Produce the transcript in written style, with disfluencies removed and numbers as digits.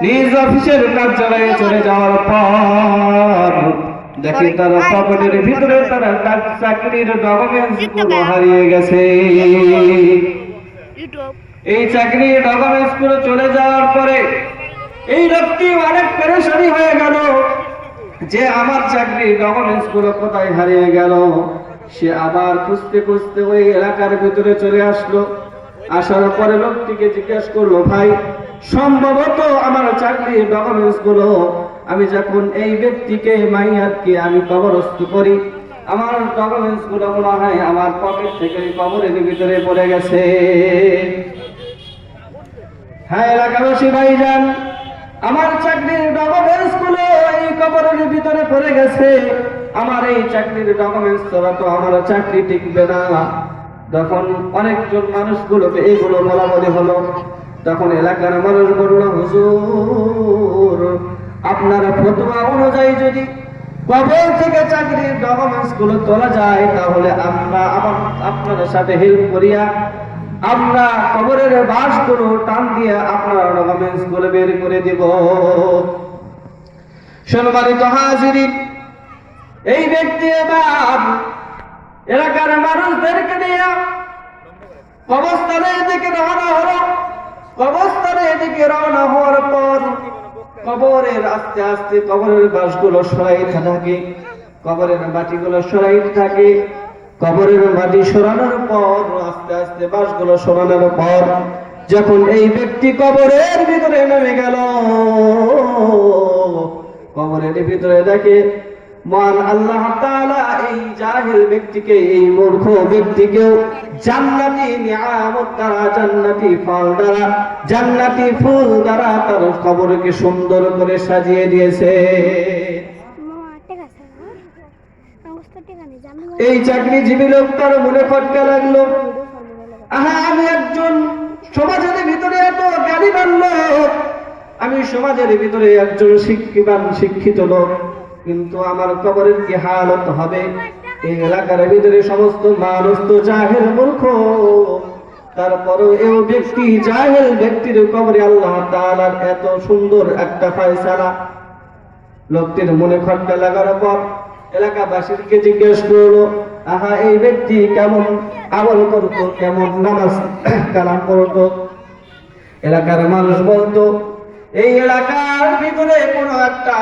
নিজ অফিসের কার্যালয়ে চলে যাওয়ার পর দেখি তার পকেটের ভিতরে তার চাকরির ডকুমেন্টস গুলো হারিয়ে গেছে। এই চাকরির ডকুমেন্টস গুলো চলে যাওয়ার পরে এই লোকটি অনেক পেরেশানি হয়ে গেল যে আমার চাকরির ডকুমেন্টস গুলো কোথায় হারিয়ে গেল। সে আবার খুঁজতে খুঁজতে ওই এলাকার ভিতরে চলে আসলো। আসার পরে লোকটিকে জিজ্ঞেস করলো, ভাই সম্ভবত আমার চাকরির ডকুমেন্টস গুলো আমি যখন এই ব্যক্তিকে মাইয়াতকে আমি কবরস্থ করি, আমার ডকুমেন্টস গুলো মনে হয় আমার পকেট থেকে কবরের ভিতরে পড়ে গেছে। হ্যাঁ এলাকাবাসী ভাইজান, আমার চাকরির ডকুমেন্টস গুলো এই কবরের ভিতরে পড়ে গেছে। আমার এই চাকরির ডকুমেন্টস ছাড়া তো আমার চাকরি টিকবে না। তখন অনেকজন মানুষগুলোকে এইগুলো বলা হলো। তখন এলাকার মানুষ বলল, হুজুর আপনার ফতোয়া অনুযায়ী যদি কবর থেকে চাকরির ডকুমেন্টস গুলো তোলা যায় তাহলে আমরা আপনার সাথে হেল্প করিয়া আমরা কবরের বাঁশগুলো টান দিয়ে আপনার ডকুমেন্টস গুলো বের করে দেব। সম্মানিত হাজিরিন, এই ব্যক্তি এবার এলাকার মানুষদেরকে নিয়ে কবরস্থানের দিকে রওনা হলো। কবরস্থানের দিকে রওনা হওয়ার পর কবরের আস্তে আস্তে কবরের বাঁশগুলো সরাইতে থাকে, কবরের মাটিগুলো সরাইতে থাকে। কবরের মাটি সরানোর পর আস্তে আস্তে বাঁশগুলো সরানোর পর যখন এই ব্যক্তি কবরের ভিতরে নেমে গেল, কবরের ভিতরে দেখে মান আল্লাহ তাআলা এই জাহিল ব্যক্তিকে, এই মূর্খ ব্যক্তিকেও জান্নাতি নিয়ামত দ্বারা, জান্নাতি ফল দ্বারা, জান্নাতি ফুল দ্বারা তার কবরকে সুন্দর করে সাজিয়ে দিয়েছে। এই চাকরিজীবী লোকটার মনে খটকা লাগলো, আহা আমি একজন সমাজের ভিতরে এত জ্ঞানীবান লোক, আমি সমাজের ভিতরে একজন শিক্ষিত লোক, কিন্তু আমার কবরের কি হালত হবে? এই এলাকার ভিতরে সমস্ত মানুষ তো জাহেল মূর্খ, তারপরও এই ব্যক্তি জাহেল ব্যক্তির কবরে আল্লাহ তাআলার এত সুন্দর একটা ফয়সালা। লোকটির মনে খটকা লাগার পর এলাকাবাসীকে জিজ্ঞেস করলো, আহা এই ব্যক্তি কেমন আমল করতো, কেমন নামাজ কালাম করতো? এলাকার মানুষ বলতো, এই এলাকার ভিতরে কোনো একটা